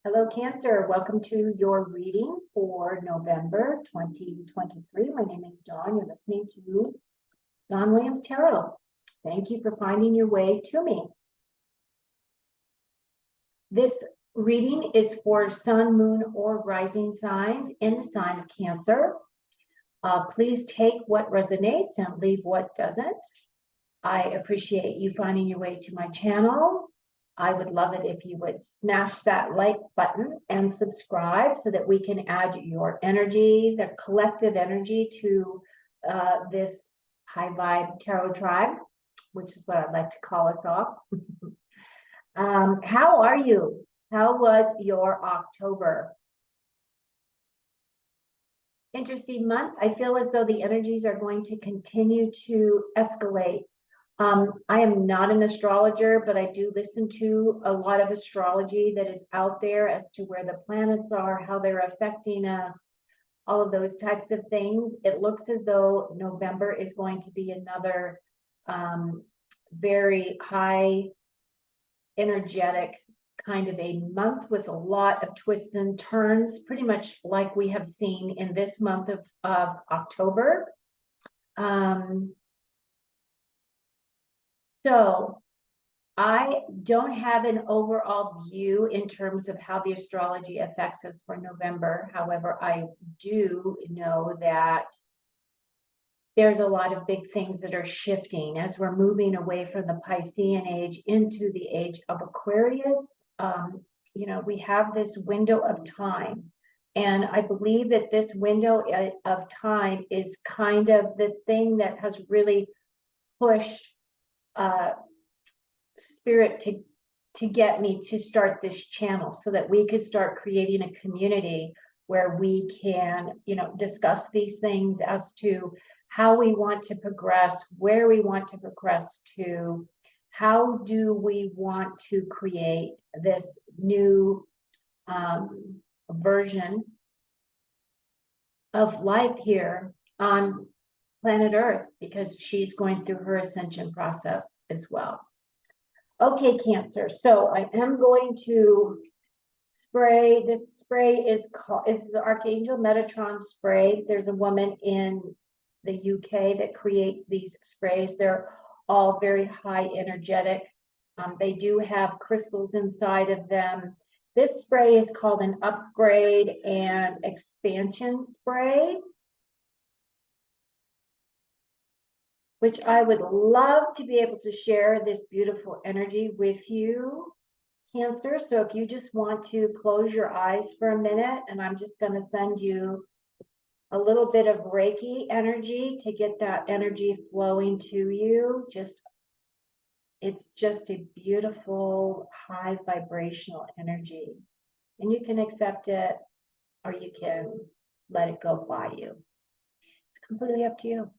Hello, Cancer. Welcome to your reading for November 2023. My name is Dawn. You're listening to Dawn Williams Tarot. Thank you for finding your way to me. This reading is for Sun, Moon, or Rising signs in the sign of Cancer. Please take what resonates and leave what doesn't. I appreciate you finding your way to my channel. I would love it if you would smash that like button and subscribe so that we can add your energy, the collective energy to this high vibe tarot tribe, which is what I'd like to call us all. How are you? How was your October? Interesting month. I feel as though the energies are going to continue to escalate. I am not an astrologer, but I do listen to a lot of astrology that is out there as to where the planets are, how they're affecting us, all of those types of things. It looks as though November is going to be another very high energetic kind of a month with a lot of twists and turns, pretty much like we have seen in this month of October. So I don't have an overall view in terms of how the astrology affects us for November. However, I do know that there's a lot of big things that are shifting as we're moving away from the Piscean age into the age of Aquarius. We have this window of time. And I believe that this window of time is kind of the thing that has really pushed spirit to get me to start this channel so that we could start creating a community where we can, discuss these things as to how we want to progress, where we want to progress to, how do we want to create this new version of life here on planet Earth, because she's going through her ascension process as well. Okay, Cancer. So I am going to spray. This spray is called, it's the Archangel Metatron spray. There's a woman in the UK that creates these sprays. They're all very high energetic. They do have crystals inside of them. This spray is called an upgrade and expansion spray, which I would love to be able to share this beautiful energy with you, Cancer. So if you just want to close your eyes for a minute, and I'm just going to send you a little bit of Reiki energy to get that energy flowing to you. It's just a beautiful high vibrational energy, and you can accept it or you can let it go by you. It's completely up to you.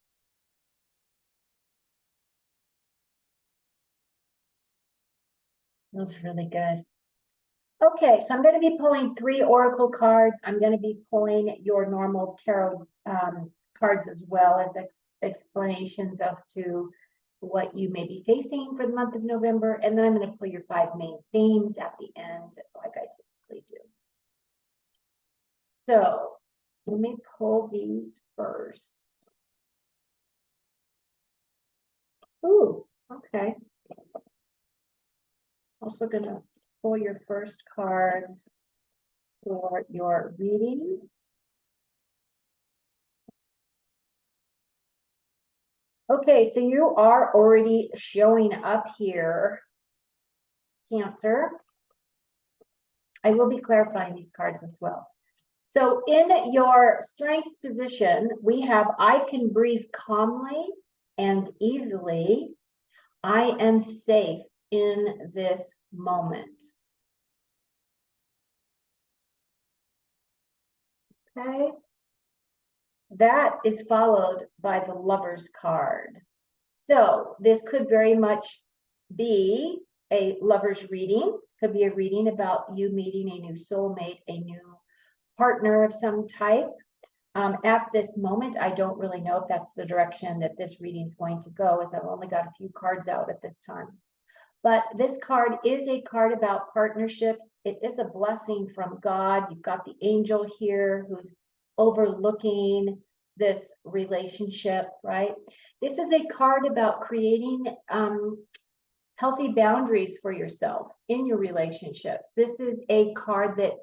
Feels really good. Okay, so I'm going to be pulling 3 oracle cards. I'm going to be pulling your normal tarot cards as well as explanations as to what you may be facing for the month of November. And then I'm going to pull your 5 main themes at the end, like I typically do. So let me pull these first. Ooh, okay. Also going to pull your first cards for your reading. Okay, so you are already showing up here, Cancer. I will be clarifying these cards as well. So in your strengths position, we have I can breathe calmly and easily. I am safe in this moment. Okay. That is followed by the Lover's card. So this could very much be a lover's reading. Could be a reading about you meeting a new soulmate, a new partner of some type. At this moment, I don't really know if that's the direction that this reading is going to go, as I've only got a few cards out at this time. But this card is a card about partnerships. It is a blessing from God. You've got the angel here who's overlooking this relationship, right? This is a card about creating healthy boundaries for yourself in your relationships. This is a card that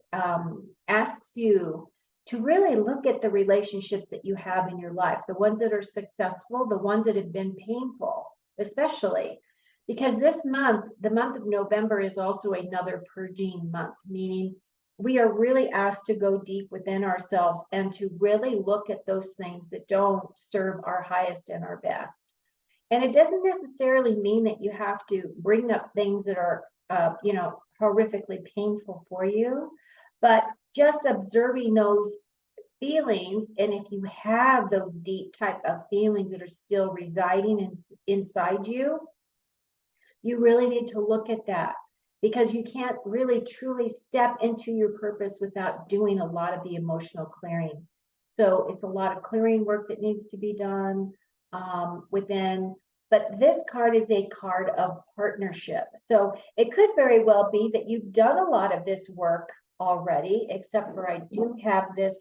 asks you to really look at the relationships that you have in your life, the ones that are successful, the ones that have been painful, especially because this month, the month of November, is also another purging month, meaning we are really asked to go deep within ourselves and to really look at those things that don't serve our highest and our best. And it doesn't necessarily mean that you have to bring up things that are, horrifically painful for you, but just observing those feelings. And if you have those deep type of feelings that are still residing inside you, you really need to look at that, because you can't really truly step into your purpose without doing a lot of the emotional clearing. So it's a lot of clearing work that needs to be done within. But this card is a card of partnership. So it could very well be that you've done a lot of this work already, except for I do have this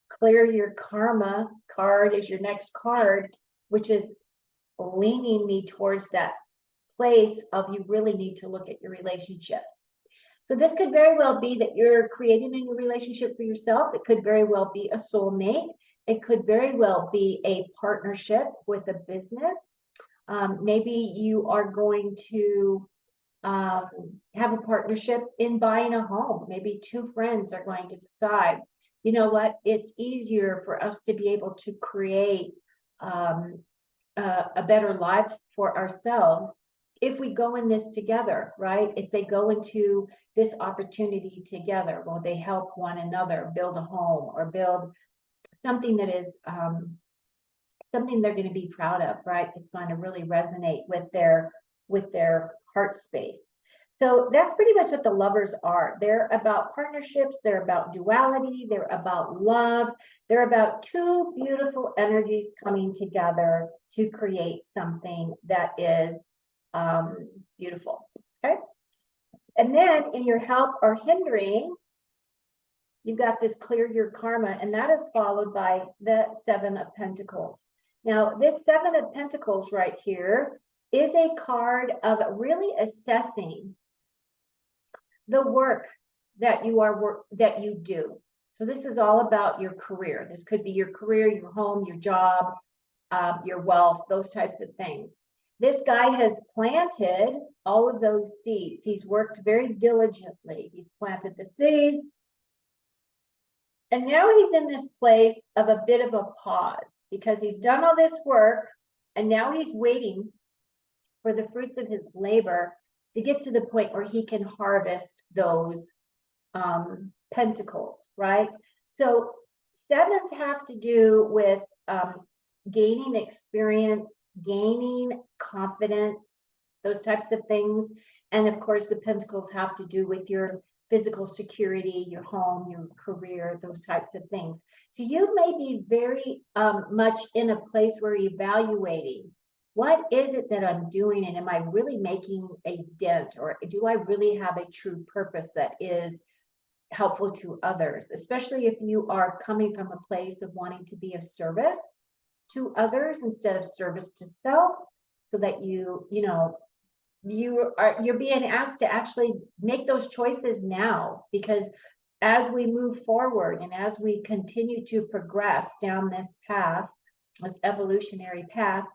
clear your karma card as your next card, which is leaning me towards that place of you really need to look at your relationships. So this could very well be that you're creating a new relationship for yourself. It could very well be a soulmate. It could very well be a partnership with a business. Maybe you are going to have a partnership in buying a home. Maybe two friends are going to decide, you know what, it's easier for us to be able to create a better life for ourselves if we go in this together, right? If they go into this opportunity together, well, they help one another build a home or build something that is something they're going to be proud of, right? It's going to really resonate with their heart space. So that's pretty much what the lovers are. They're about partnerships. They're about duality. They're about love. They're about two beautiful energies coming together to create something that is beautiful. Okay. And then in your help or hindering, you've got this clear your karma, and that is followed by the Seven of Pentacles. Now, this Seven of Pentacles right here is a card of really assessing the work that you do. So this is all about your career. This could be your career, your home, your job, your wealth, those types of things. This guy has planted all of those seeds. He's worked very diligently. He's planted the seeds. And now he's in this place of a bit of a pause because he's done all this work and now he's waiting for the fruits of his labor to get to the point where he can harvest those pentacles, right? So sevens have to do with gaining experience, gaining confidence, those types of things. And of course, the pentacles have to do with your physical security, your home, your career, those types of things. So you may be very much in a place where you're evaluating, what is it that I'm doing? And am I really making a dent? Or do I really have a true purpose that is helpful to others? Especially if you are coming from a place of wanting to be of service to others instead of service to self, so that you're being asked to actually make those choices now, because as we move forward and as we continue to progress down this path, this evolutionary path,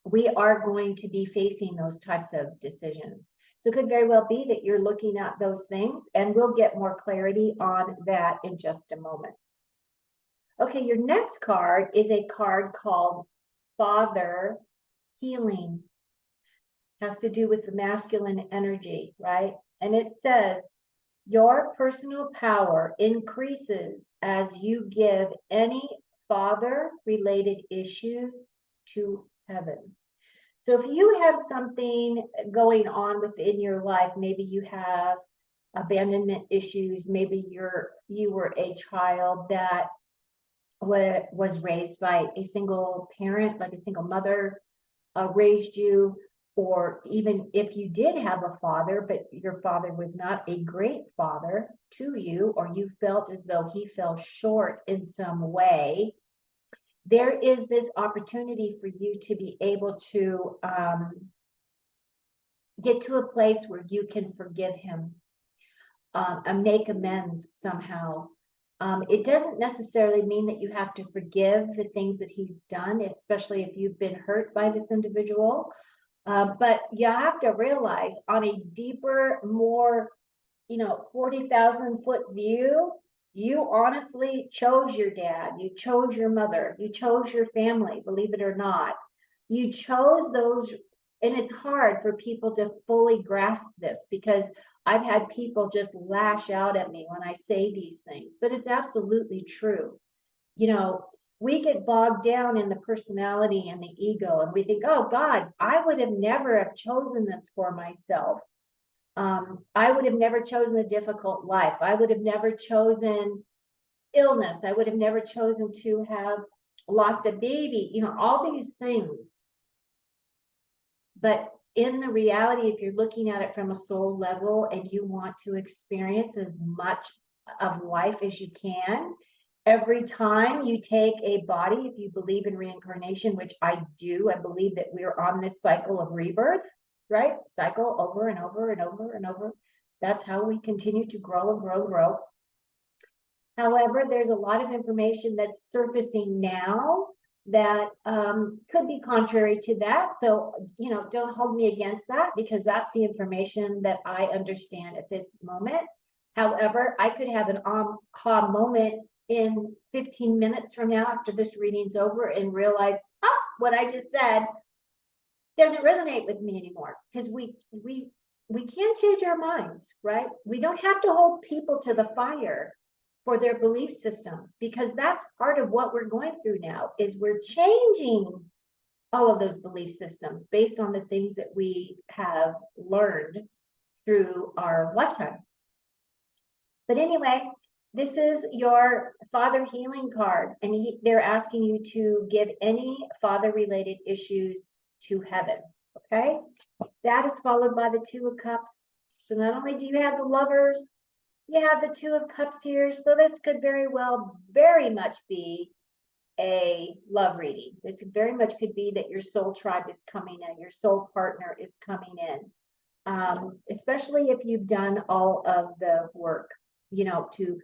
we are going to be facing those types of decisions. So it could very well be that you're looking at those things, and we'll get more clarity on that in just a moment. Okay, your next card is a card called Father Healing. Has to do with the masculine energy, right? And it says, your personal power increases as you give any father-related issues to heaven. So if you have something going on within your life, maybe you have abandonment issues, maybe you were a child that was raised by a single parent, like a single mother raised you, or even if you did have a father, but your father was not a great father to you, or you felt as though he fell short in some way, there is this opportunity for you to be able to get to a place where you can forgive him and make amends somehow. It doesn't necessarily mean that you have to forgive the things that he's done, especially if you've been hurt by this individual. But you have to realize on a deeper, more, 40,000 foot view, you honestly chose your dad, you chose your mother, you chose your family, believe it or not. You chose those, and it's hard for people to fully grasp this because I've had people just lash out at me when I say these things, but it's absolutely true. We get bogged down in the personality and the ego, and we think, oh God, I would have never have chosen this for myself. I would have never chosen a difficult life. I would have never chosen illness. I would have never chosen to have lost a baby, all these things. But in the reality, if you're looking at it from a soul level and you want to experience as much of life as you can, every time you take a body, if you believe in reincarnation, which I do, I believe that we're on this cycle of rebirth, right? Cycle over and over and over and over. That's how we continue to grow and grow and grow. However, there's a lot of information that's surfacing now that could be contrary to that. So, don't hold me against that because that's the information that I understand at this moment. However, I could have an aha moment in 15 minutes from now after this reading's over and realize, what I just said doesn't resonate with me anymore, because we can change our minds, right? We don't have to hold people to the fire for their belief systems, because that's part of what we're going through now, is we're changing all of those belief systems based on the things that we have learned through our lifetime. But anyway, this is your father healing card, and they're asking you to give any father related issues to heaven. Okay, that is followed by the Two of Cups. So not only do you have the Lovers, you have the Two of Cups here. So this could very well, very much be a love reading. This very much could be that your soul tribe is coming in, your soul partner is coming in, especially if you've done all of the work, to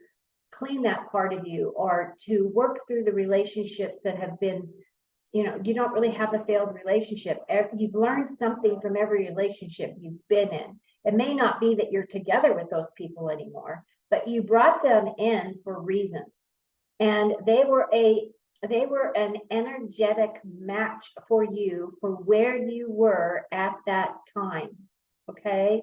clean that part of you, or to work through the relationships that have been, you don't really have a failed relationship. You've learned something from every relationship you've been in. It may not be that you're together with those people anymore, but you brought them in for reasons. And they were an energetic match for you for where you were at that time. Okay.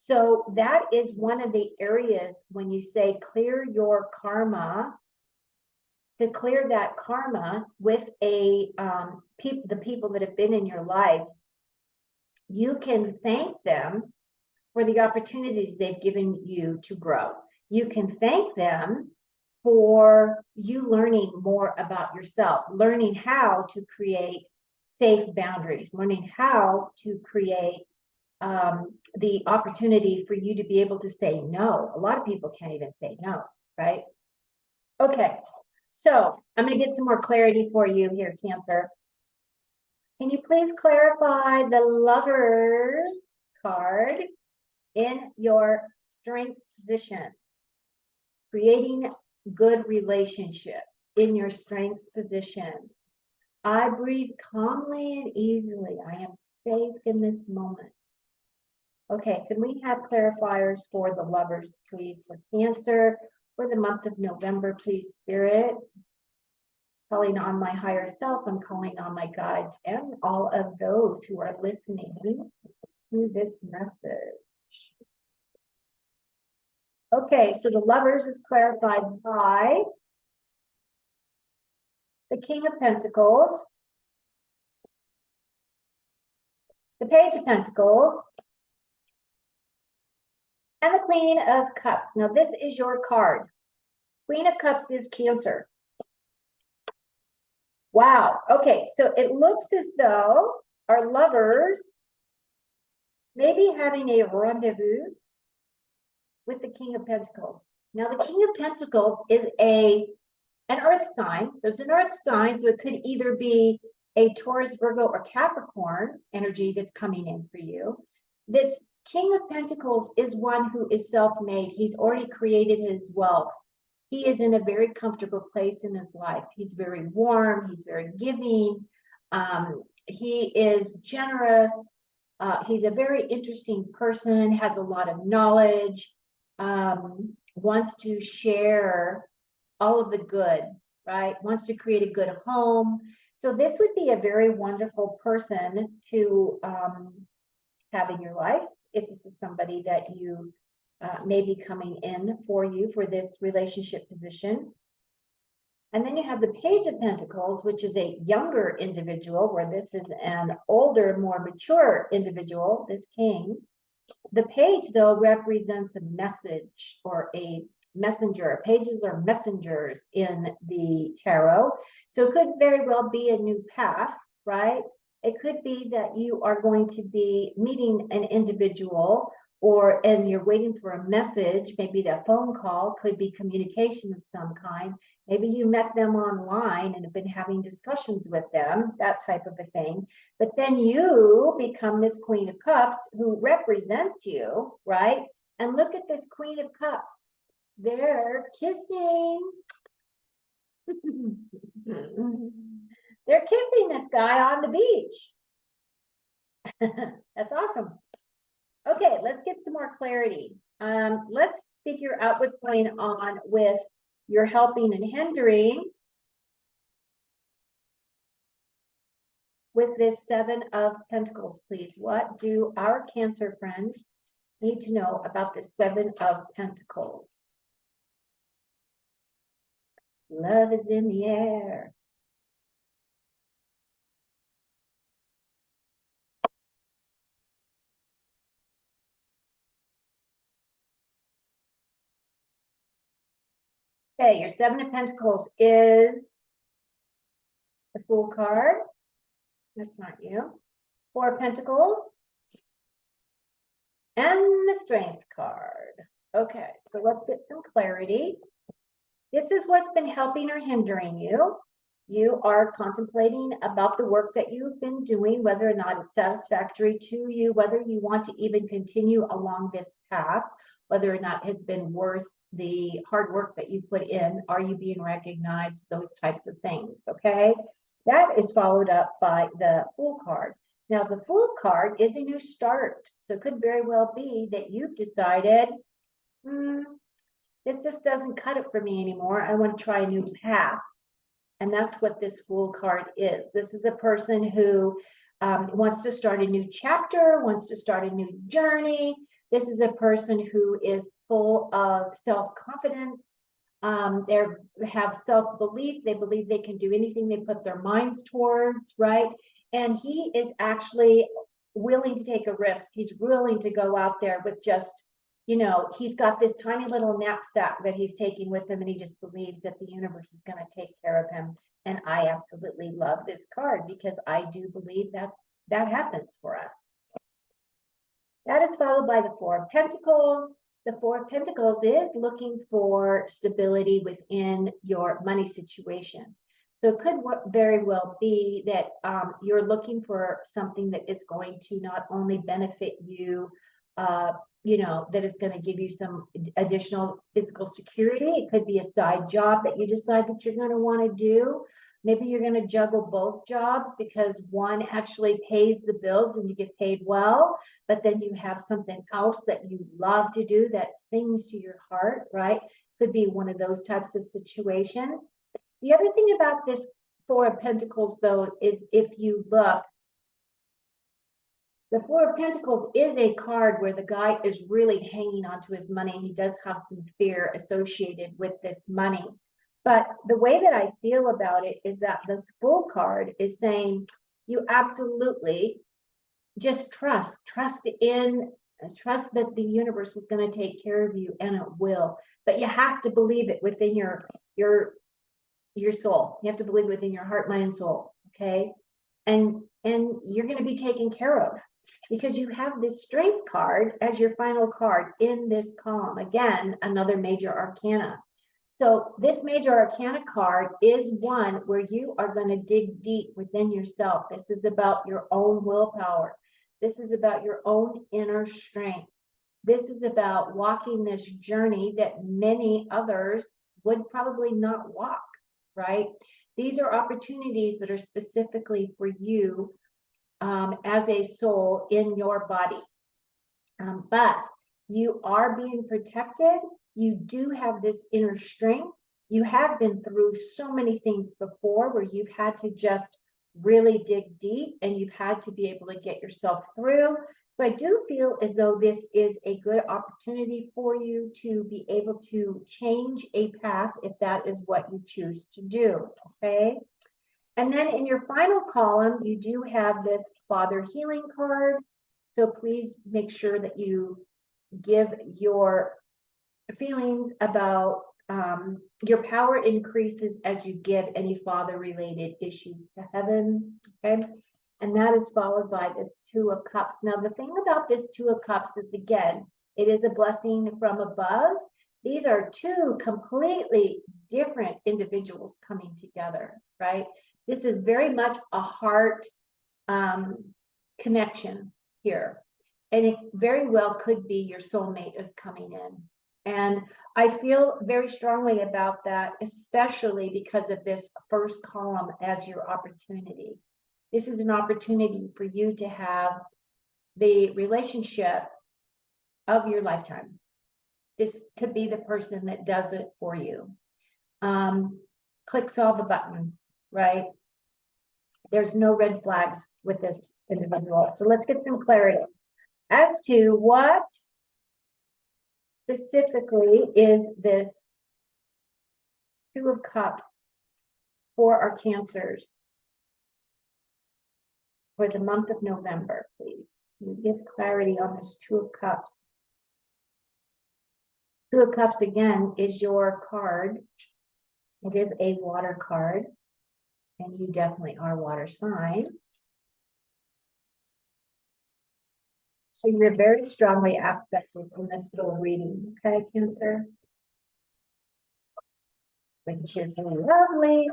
So that is one of the areas when you say clear your karma, to clear that karma with the people that have been in your life, you can thank them for the opportunities they've given you to grow. You can thank them for you learning more about yourself, learning how to create safe boundaries, learning how to create the opportunity for you to be able to say no. A lot of people can't even say no, right? Okay, so I'm going to get some more clarity for you here, Cancer. Can you please clarify the Lovers card in your strength position? Creating good relationship in your strength position. I breathe calmly and easily. I am safe in this moment. Okay, can we have clarifiers for the Lovers, please, for Cancer for the month of November, please, Spirit? Calling on my higher self, I'm calling on my guides and all of those who are listening to this message. Okay, so the Lovers is clarified by the King of Pentacles, the Page of Pentacles, and the Queen of Cups. Now, this is your card. Queen of Cups is Cancer. Wow. Okay, so it looks as though our Lovers maybe having a rendezvous with the King of Pentacles. Now, the King of Pentacles is an earth sign. So it's an earth sign, so it could either be a Taurus, Virgo, or Capricorn energy that's coming in for you. This King of Pentacles is one who is self-made. He's already created his wealth. He is in a very comfortable place in his life. He's very warm. He's very giving. He is generous. He's a very interesting person, has a lot of knowledge, wants to share all of the good, right? Wants to create a good home. So this would be a very wonderful person to have in your life if this is somebody that you may be coming in for you for this relationship position. And then you have the Page of Pentacles, which is a younger individual, where this is an older, more mature individual, this king. The page, though, represents a message or a messenger. Pages are messengers in the tarot. So it could very well be a new path, right? It could be that you are going to be meeting an individual and you're waiting for a message. Maybe that phone call could be communication of some kind. Maybe you met them online and have been having discussions with them, that type of a thing. But then you become this Queen of Cups who represents you, right? And look at this Queen of Cups. They're kissing. They're kissing this guy on the beach. That's awesome. Okay, let's get some more clarity. Let's figure out what's going on with your helping and hindering with this Seven of Pentacles, please. What do our Cancer friends need to know about the Seven of Pentacles? Love is in the air. Okay, your Seven of Pentacles is the Fool card. That's not you. Four of Pentacles. And the Strength card. Okay, so let's get some clarity. This is what's been helping or hindering you. You are contemplating about the work that you've been doing, whether or not it's satisfactory to you, whether you want to even continue along this path, whether or not it has been worth the hard work that you put in. Are you being recognized? Those types of things, okay? That is followed up by the Fool card. Now, the Fool card is a new start. So it could very well be that you've decided, this just doesn't cut it for me anymore. I want to try a new path. And that's what this Fool card is. This is a person who wants to start a new chapter, wants to start a new journey. This is a person who is full of self-confidence. They have self-belief. They believe they can do anything they put their minds towards, right? And he is actually willing to take a risk. He's willing to go out there with just, he's got this tiny little knapsack that he's taking with him, and he just believes that the universe is going to take care of him. And I absolutely love this card because I do believe that that happens for us. That is followed by the Four of Pentacles. The Four of Pentacles is looking for stability within your money situation. So it could very well be that you're looking for something that is going to not only benefit you, that is going to give you some additional physical security. It could be a side job that you decide that you're going to want to do. Maybe you're going to juggle both jobs because one actually pays the bills and you get paid well, but then you have something else that you love to do that sings to your heart, right? Could be one of those types of situations. The other thing about this Four of Pentacles, though, is if you look, the Four of Pentacles is a card where the guy is really hanging onto his money. He does have some fear associated with this money. But the way that I feel about it is that this Fool card is saying you absolutely just trust that the universe is going to take care of you, and it will. But you have to believe it within your soul. You have to believe within your heart, mind, and soul. Okay. And you're going to be taken care of. because you have this strength card as your final card in this column. Again, another major arcana. So this major arcana card is one where you are going to dig deep within yourself. This is about your own willpower. This is about your own inner strength. This is about walking this journey that many others would probably not walk, right? These are opportunities that are specifically for you as a soul in your body. But you are being protected. You do have this inner strength. You have been through so many things before where you've had to just really dig deep and you've had to be able to get yourself through. So I do feel as though this is a good opportunity for you to be able to change a path if that is what you choose to do, okay? And then in your final column, you do have this Father Healing card. So please make sure that you give your feelings about your power increases as you give any father-related issues to heaven, okay? And that is followed by this Two of Cups. Now, the thing about this Two of Cups is, again, it is a blessing from above. These are two completely different individuals coming together, right? This is very much a heart connection here. And it very well could be your soulmate is coming in. And I feel very strongly about that, especially because of this first column as your opportunity. This is an opportunity for you to have the relationship of your lifetime. This could be the person that does it for you. Clicks all the buttons, right? There's no red flags with this individual. So let's get some clarity as to what specifically is this Two of Cups for our Cancers for the month of November, please. Can you give clarity on this Two of Cups? Two of Cups, again, is your card. It is a water card, and you definitely are water sign. So you're very strongly aspected in this little reading, okay, Cancer? Which is lovely.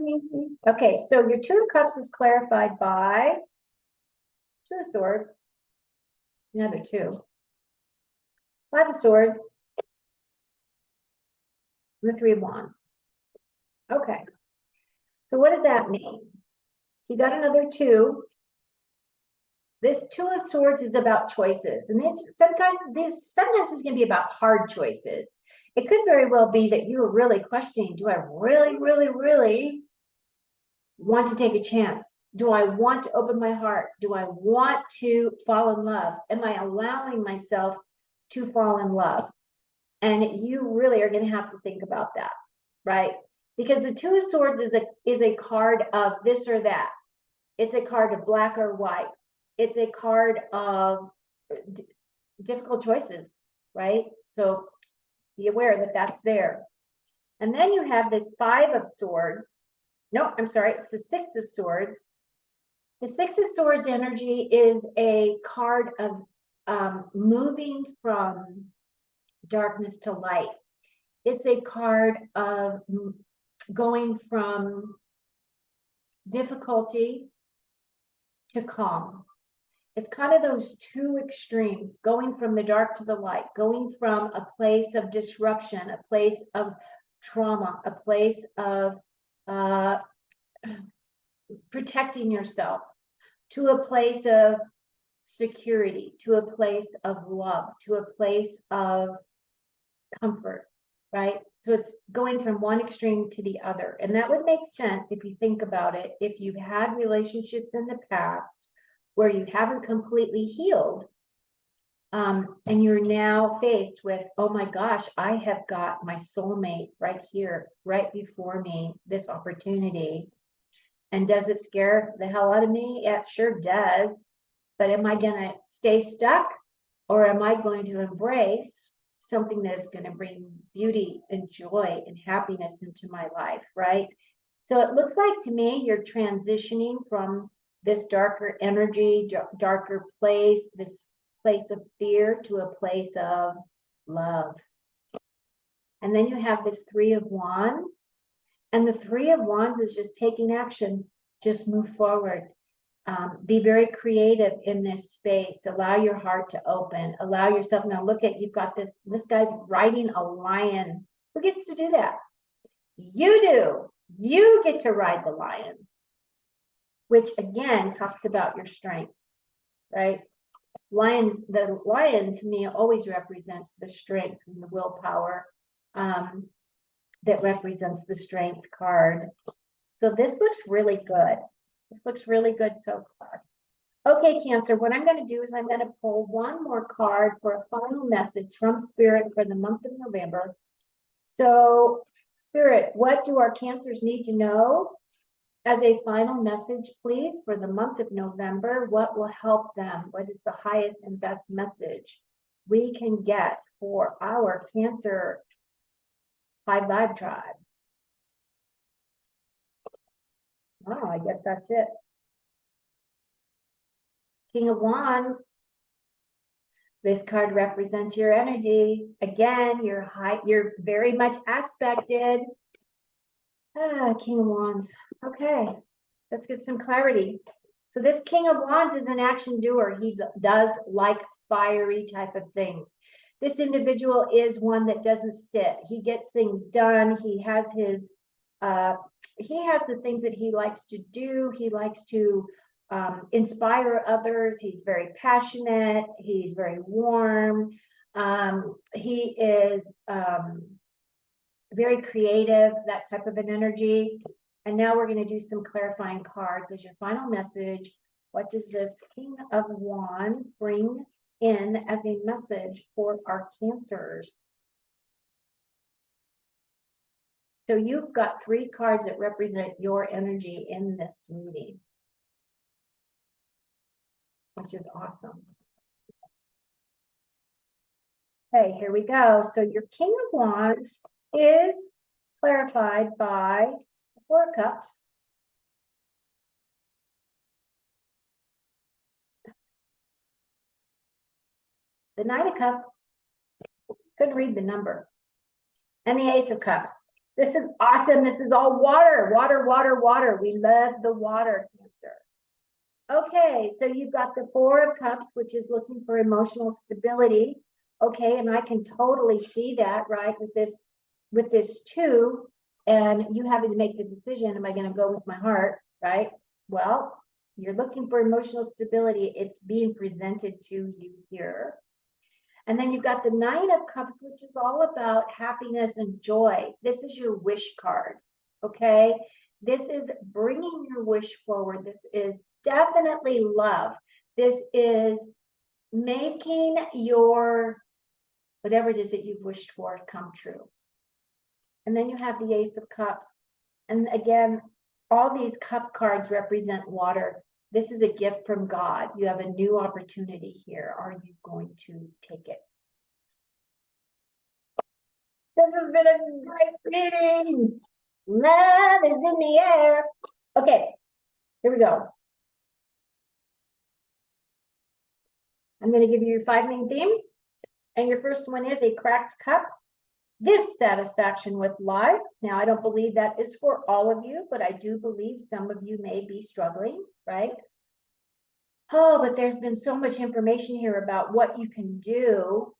Okay, so your Two of Cups is clarified by Two of Swords, another two, Five of Swords, and the Three of Wands. Okay, so what does that mean? So you got another two. This Two of Swords is about choices, and sometimes it's going to be about hard choices. It could very well be that you are really questioning, do I really want to take a chance? Do I want to open my heart? Do I want to fall in love? Am I allowing myself to fall in love? And you really are going to have to think about that, right? Because the Two of Swords is a card of this or that. It's a card of black or white. It's a card of difficult choices, right? So be aware that that's there. And then you have this Five of Swords. No, I'm sorry, it's the Six of Swords. The Six of Swords energy is a card of moving from darkness to light. It's a card of going from difficulty to calm. It's kind of those two extremes, going from the dark to the light, going from a place of disruption, a place of trauma, a place of protecting yourself, to a place of security, to a place of love, to a place of comfort, right? So it's going from one extreme to the other. And that would make sense if you think about it. If you've had relationships in the past where you haven't completely healed, and you're now faced with, oh my gosh, I have got my soulmate right here, right before me, this opportunity. And does it scare the hell out of me? Yeah, it sure does. But am I going to stay stuck, or am I going to embrace something that is going to bring beauty and joy and happiness into my life, right? So it looks like to me you're transitioning from this darker energy, darker place, this place of fear to a place of love. And then you have this Three of Wands. And the Three of Wands is just taking action. Just move forward. Be very creative in this space. Allow your heart to open. Allow yourself. Now look at, you've got this guy's riding a lion. Who gets to do that? You do. You get to ride the lion, which again talks about your strength, right? The lion to me always represents the strength and the willpower, that represents the strength card. So this looks really good. This looks really good so far. Okay, Cancer, what I'm going to do is I'm going to pull one more card for a final message from Spirit for the month of November. So, Spirit, what do our Cancers need to know as a final message, please, for the month of November? What will help them? What is the highest and best message we can get for our Cancer High Vibe tribe? Oh, I guess that's it. King of Wands. This card represents your energy. Again, you're very much aspected. King of Wands. Okay, let's get some clarity. So this King of Wands is an action doer. He does like fiery type of things. This individual is one that doesn't sit. He gets things done. He has the things that he likes to do. He likes to inspire others. He's very passionate. He's very warm. He is very creative, that type of an energy. And now we're going to do some clarifying cards as your final message. What does this King of Wands bring in as a message for our Cancers? So you've got 3 cards that represent your energy in this meeting, which is awesome. Okay, here we go. So your King of Wands is clarified by the 4 of Cups. The Knight of Cups, couldn't read the number. And the Ace of Cups. This is awesome. This is all water, water, water, water. We love the water, Cancer. Okay, so you've got the 4 of Cups, which is looking for emotional stability. Okay, and I can totally see that, right, with this 2, and you having to make the decision, am I going to go with my heart, right? Well, you're looking for emotional stability. It's being presented to you here. And then you've got the 9 of Cups, which is all about happiness and joy. This is your wish card, okay? This is bringing your wish forward. This is definitely love. This is making your, whatever it is that you've wished for, come true. And then you have the Ace of Cups. And again, all these cup cards represent water. This is a gift from God. You have a new opportunity here. Are you going to take it? This has been a great reading. Love is in the air. Okay, here we go. I'm going to give you your 5 main themes. And your first one is a cracked cup. Dissatisfaction with life. Now, I don't believe that is for all of you, but I do believe some of you may be struggling, right? Oh, but there's been so much information here about what you can do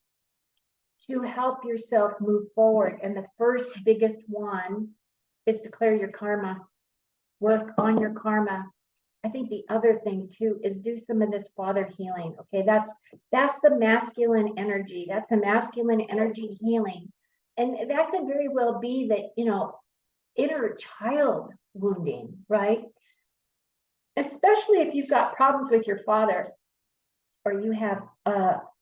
to help yourself move forward. And the first biggest one is to clear your karma. Work on your karma. I think the other thing too is do some of this father healing. Okay, that's the masculine energy. That's a masculine energy healing. And that could very well be that, you know, inner child wounding, right? Especially if you've got problems with your father, or you have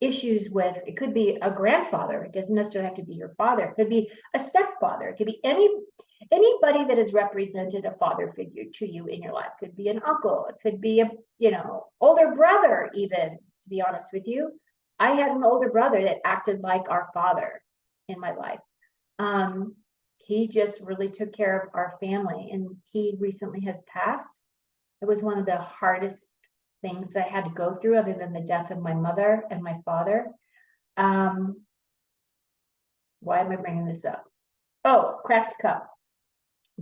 issues with, it could be a grandfather. It doesn't necessarily have to be your father. It could be a stepfather. It could be anybody that has represented a father figure to you in your life. It could be an uncle. It could be a, you know, older brother even, to be honest with you. I had an older brother that acted like our father in my life. He just really took care of our family, and he recently has passed. It was one of the hardest things I had to go through, other than the death of my mother and my father. Why am I bringing this up? Oh, cracked cup.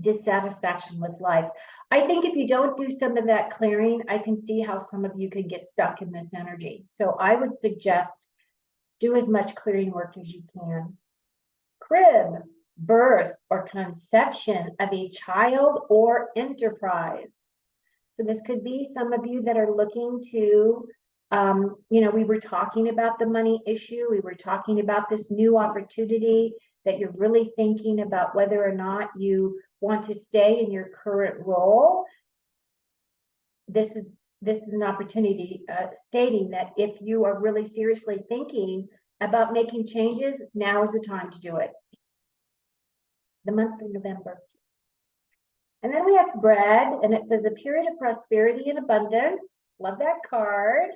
Dissatisfaction with life. I think if you don't do some of that clearing, I can see how some of you could get stuck in this energy. So I would suggest do as much clearing work as you can. Crib, birth or conception of a child or enterprise. So this could be some of you that are looking to, we were talking about the money issue. We were talking about this new opportunity that you're really thinking about whether or not you want to stay in your current role. This is an opportunity stating that if you are really seriously thinking about making changes, now is the time to do it. The month of November. And then we have bread, and it says a period of prosperity and abundance. Love that card.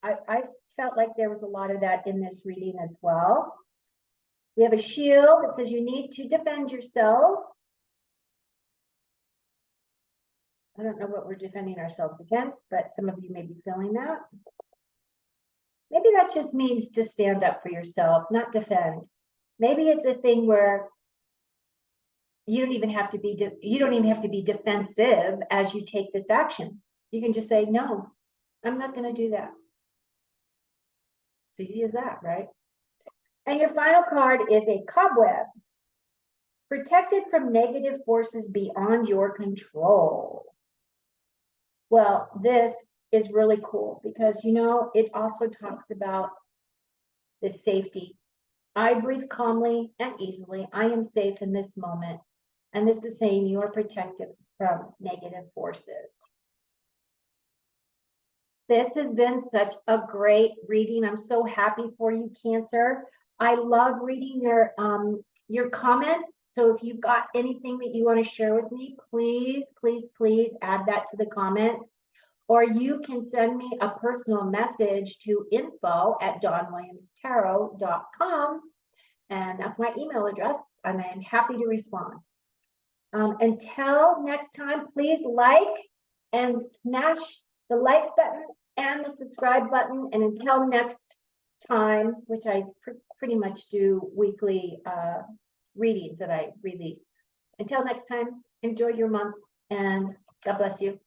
I felt like there was a lot of that in this reading as well. We have a shield that says you need to defend yourself. I don't know what we're defending ourselves against, but some of you may be feeling that. Maybe that just means to stand up for yourself, not defend. Maybe it's a thing where you don't even have to be defensive as you take this action. You can just say, no, I'm not going to do that. It's easy as that, right? And your final card is a cobweb. Protected from negative forces beyond your control. Well, this is really cool because, it also talks about the safety. I breathe calmly and easily. I am safe in this moment. And this is saying you are protected from negative forces. This has been such a great reading. I'm so happy for you, Cancer. I love reading your comments. So if you've got anything that you want to share with me, please, please, please add that to the comments. Or you can send me a personal message to info@dawnwilliamstarot.com. And that's my email address, and I am happy to respond. Until next time, please like and smash the like button and the subscribe button. And until next time, which I pretty much do weekly readings that I release. Until next time, enjoy your month and God bless you.